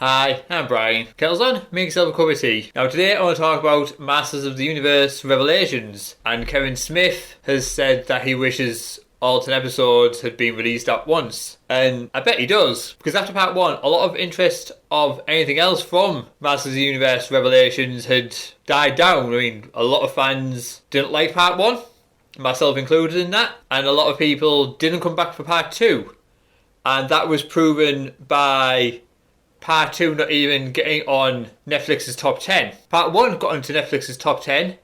Hi, I'm Brian. Kettle's on, make yourself a cup of tea. Now today I want to talk about Masters of the Universe Revelations, and Kevin Smith has said that he wishes all 10 episodes had been released at once. And I bet he does, because after part 1, a lot of interest of anything else from Masters of the Universe Revelations had died down. I mean, a lot of fans didn't like part 1, myself included in that, and a lot of people didn't come back for part 2. And that was proven by part 2 not even getting on Netflix's top 10. Part 1 got onto Netflix's top 10,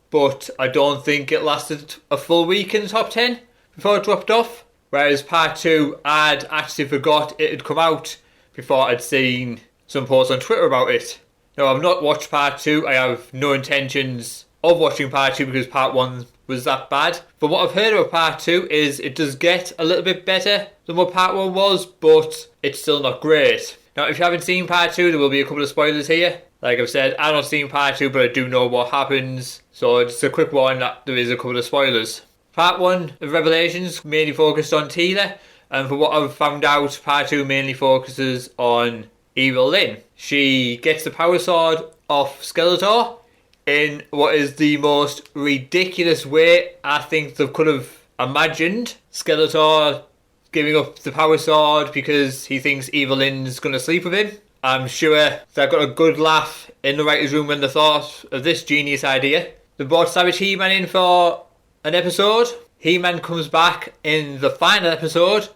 but I don't think it lasted a full week in the top 10 before it dropped off. Whereas part 2, I'd actually forgot it had come out before I'd seen some posts on Twitter about it. Now, I've not watched part 2. I have no intentions of watching part 2 because part 1 was that bad. But what I've heard about part 2 is it does get a little bit better than what part 1 was, but it's still not great. Now, if you haven't seen part 2, there will be a couple of spoilers here. Like I've said, I've not seen part 2, but I do know what happens. So just a quick warning that there is a couple of spoilers. Part 1 of Revelations mainly focused on Teela, and for what I've found out, part 2 mainly focuses on Evil-Lyn. She gets the power sword off Skeletor in what is the most ridiculous way I think they could have imagined. Skeletor giving up the power sword because he thinks Evil-Lyn's going to sleep with him. I'm sure they got a good laugh in the writer's room when they thought of this genius idea. They brought Savage He-Man in for an episode. He-Man comes back in the final episode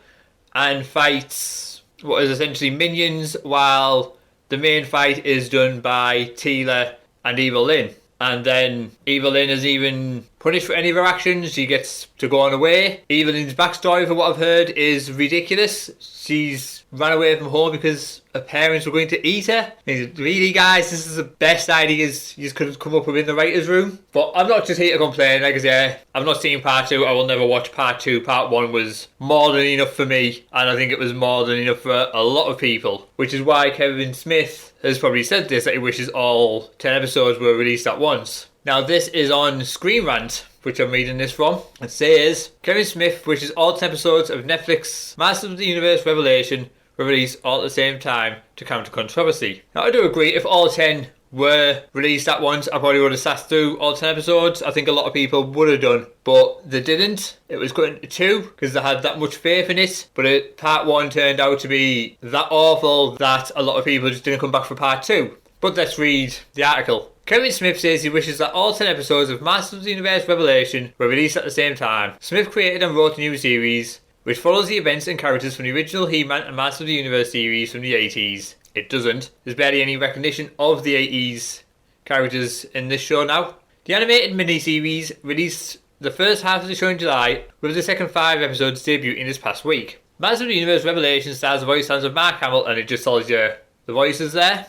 and fights what is essentially minions, while the main fight is done by Teela and Evil-Lyn. And then Evil-Lyn is even punished for any of her actions. She gets to go on away. Evil-Lyn's backstory, for what I've heard, is ridiculous. She's ran away from home because her parents were going to eat her. Really, guys, this is the best ideas you could have come up with in the writer's room. But I'm not just here to complain. Like I say, I've not seen part 2. I will never watch part 2. Part 1 was more than enough for me, and I think it was more than enough for a lot of people. Which is why Kevin Smith has probably said this, that he wishes all 10 episodes were released at once. Now, this is on Screen Rant, which I'm reading this from. It says, Kevin Smith wishes all 10 episodes of Netflix Masters of the Universe Revelation were released all at the same time to counter controversy. Now, I do agree, if all 10 were released at once, I probably would have sat through all 10 episodes. I think a lot of people would have done, but they didn't. It was cut into 2 because they had that much faith in it, but part 1 turned out to be that awful that a lot of people just didn't come back for part 2. But let's read the article. Kevin Smith says he wishes that all 10 episodes of Masters of the Universe Revelation were released at the same time. Smith created and wrote a new series which follows the events and characters from the original He-Man and Masters of the Universe series from the 80s. It doesn't. There's barely any recognition of the 80s characters in this show now. The animated miniseries released the first half of the show in July, with the second 5 episodes debuting this past week. Masters of the Universe Revelation stars the voice lines of Mark Hamill, and it just tells you the voices there.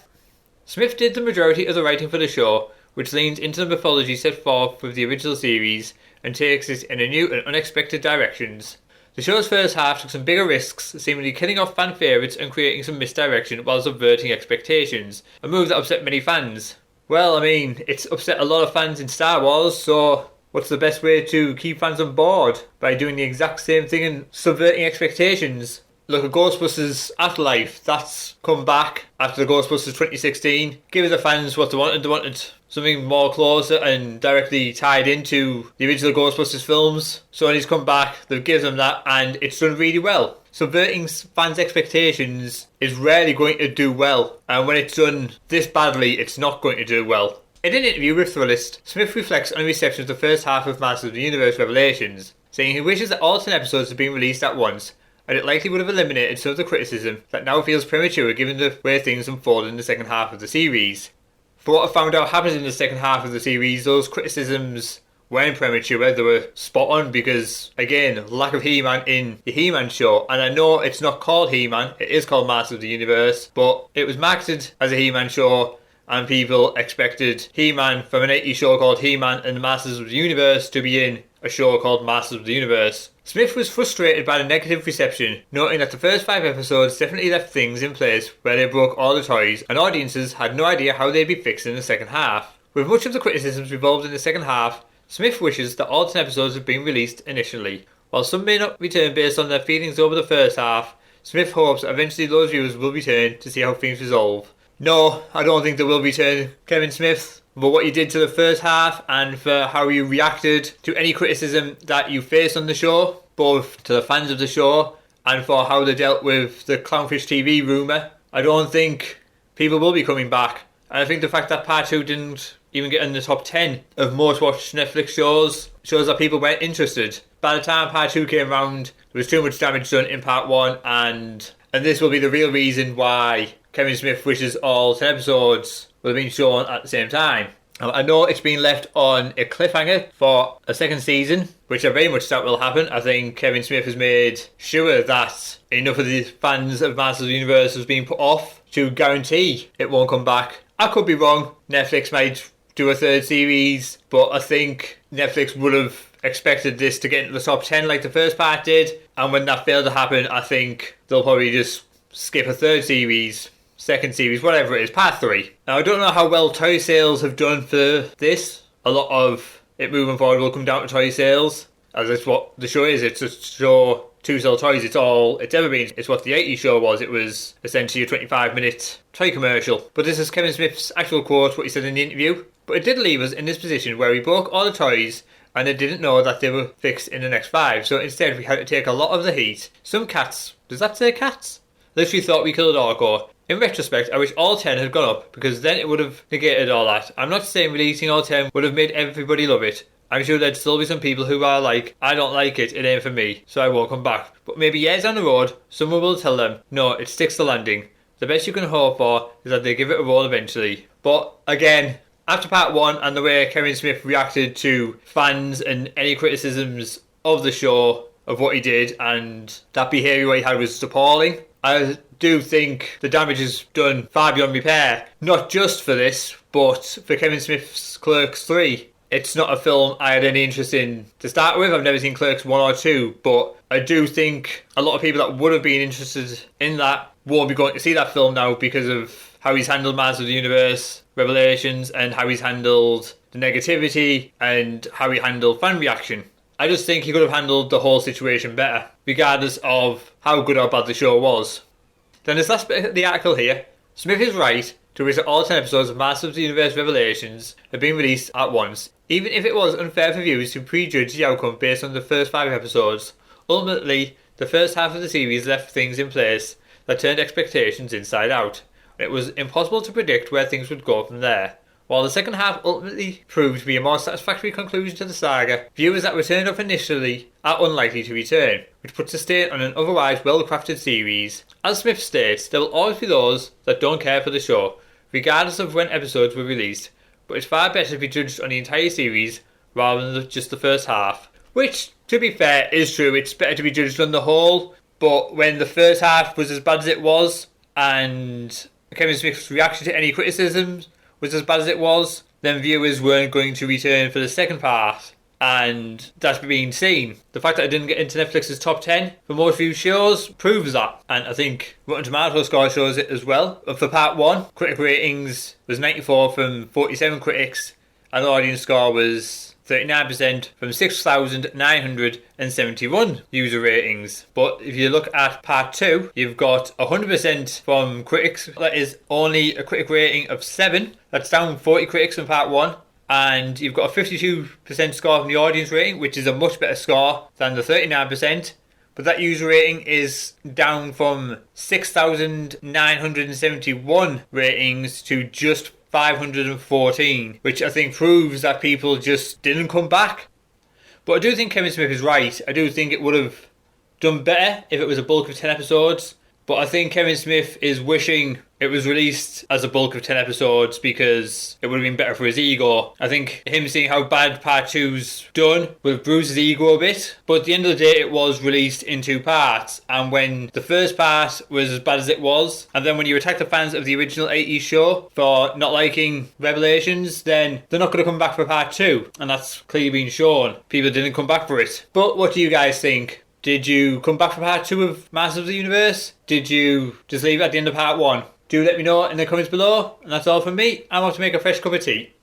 Smith did the majority of the writing for the show, which leans into the mythology set forth with the original series and takes it in a new and unexpected directions. The show's first half took some bigger risks, seemingly killing off fan favourites and creating some misdirection while subverting expectations, a move that upset many fans. Well, I mean, it's upset a lot of fans in Star Wars, so what's the best way to keep fans on board? By doing the exact same thing and subverting expectations. Look at Ghostbusters Afterlife. That's come back after the Ghostbusters 2016. Give the fans what they wanted. They wanted something more closer and directly tied into the original Ghostbusters films. Sony's come back, they've given them that, and it's done really well. Subverting fans' expectations is rarely going to do well, and when it's done this badly, it's not going to do well. In an interview with Thrillist, Smith reflects on the reception of the first half of Masters of the Universe Revelations, saying he wishes that all 10 episodes had been released at once, and it likely would have eliminated some of the criticism that now feels premature given the way things unfolded in the second half of the series. For what I found out happened in the second half of the series, those criticisms weren't premature, they were spot on because, again, lack of He-Man in the He-Man show. And I know it's not called He-Man, it is called Masters of the Universe, but it was marketed as a He-Man show and people expected He-Man from an 80s show called He-Man and the Masters of the Universe to be in a show called Masters of the Universe. Smith was frustrated by the negative reception, noting that the first 5 episodes definitely left things in place where they broke all the toys and audiences had no idea how they'd be fixed in the second half. With much of the criticisms revolved in the second half, Smith wishes that all 10 episodes had been released initially. While some may not return based on their feelings over the first half, Smith hopes that eventually those viewers will return to see how things resolve. No, I don't think there will return Kevin Smith, for what you did to the first half and for how you reacted to any criticism that you faced on the show, both to the fans of the show and for how they dealt with the Clownfish TV rumour. I don't think people will be coming back. And I think the fact that part 2 didn't even get in the top 10 of most watched Netflix shows that people weren't interested. By the time part 2 came round, there was too much damage done in part 1, and this will be the real reason why Kevin Smith wishes all 10 episodes will have been shown at the same time. I know it's been left on a cliffhanger for a second season, which I very much doubt will happen. I think Kevin Smith has made sure that enough of the fans of Masters of the Universe has been put off to guarantee it won't come back. I could be wrong. Netflix might do a third series, but I think Netflix would have expected this to get into the top 10 like the first part did, and when that failed to happen, I think they'll probably just skip a third series, second series, whatever it is, part 3. Now, I don't know how well toy sales have done for this. A lot of it moving forward will come down to toy sales, as that's what the show is. It's a show to sell toys. It's all it's ever been. It's what the 80s show was. It was essentially a 25-minute toy commercial. But this is Kevin Smith's actual quote, what he said in the interview. But it did leave us in this position where we broke all the toys and they didn't know that they were fixed in the next 5. So instead we had to take a lot of the heat. Some cats, does that say cats? Literally thought we killed Orko. In retrospect, I wish all 10 had gone up, because then it would have negated all that. I'm not saying releasing all 10 would have made everybody love it. I'm sure there'd still be some people who are like, I don't like it, it ain't for me, so I won't come back. But maybe years down the road, someone will tell them, no, it sticks the landing. The best you can hope for is that they give it a roll eventually. But again, after part 1 and the way Kevin Smith reacted to fans and any criticisms of the show, of what he did, and that behaviour he had was appalling, I do think the damage is done far beyond repair. Not just for this, but for Kevin Smith's Clerks 3. It's not a film I had any interest in to start with. I've never seen Clerks 1 or 2, but I do think a lot of people that would have been interested in that won't be going to see that film now because of how he's handled Masters of the Universe Revelations and how he's handled the negativity and how he handled fan reaction. I just think he could have handled the whole situation better, regardless of how good or bad the show was. Then this last bit of the article here, Smith is right to wish that all 10 episodes of Masters of the Universe Revelations had been released at once, even if it was unfair for viewers to prejudge the outcome based on the first 5 episodes. Ultimately, the first half of the series left things in place that turned expectations inside out, and it was impossible to predict where things would go from there. While the second half ultimately proved to be a more satisfactory conclusion to the saga, viewers that returned off initially are unlikely to return, which puts a stain on an otherwise well-crafted series. As Smith states, there will always be those that don't care for the show, regardless of when episodes were released, but it's far better to be judged on the entire series rather than just the first half. Which, to be fair, is true. It's better to be judged on the whole, but when the first half was as bad as it was, and Kevin Smith's reaction to any criticisms was as bad as it was, then viewers weren't going to return for the second part, and that's being seen. The fact that it didn't get into Netflix's top 10 for most viewed shows proves that, and I think Rotten Tomatoes score shows it as well. But for part 1, critic ratings was 94 from 47 critics, and the audience score was 39% from 6,971 user ratings. But if you look at part 2, you've got 100% from critics. That is only a critic rating of 7. That's down 40 critics from part 1. And you've got a 52% score from the audience rating, which is a much better score than the 39%. But that user rating is down from 6,971 ratings to just 514, which I think proves that people just didn't come back. But I do think Kevin Smith is right. I do think it would have done better if it was a bulk of 10 episodes. But I think Kevin Smith is wishing it was released as a bulk of 10 episodes because it would have been better for his ego. I think him seeing how bad part 2's done will have bruised his ego a bit. But at the end of the day, it was released in 2 parts. And when the first part was as bad as it was, and then when you attack the fans of the original 80s show for not liking Revelations, then they're not going to come back for part 2. And that's clearly been shown. People didn't come back for it. But what do you guys think? Did you come back for part 2 of Masters of the Universe? Did you just leave it at the end of part 1? Do let me know in the comments below. And that's all from me. I'm off to make a fresh cup of tea.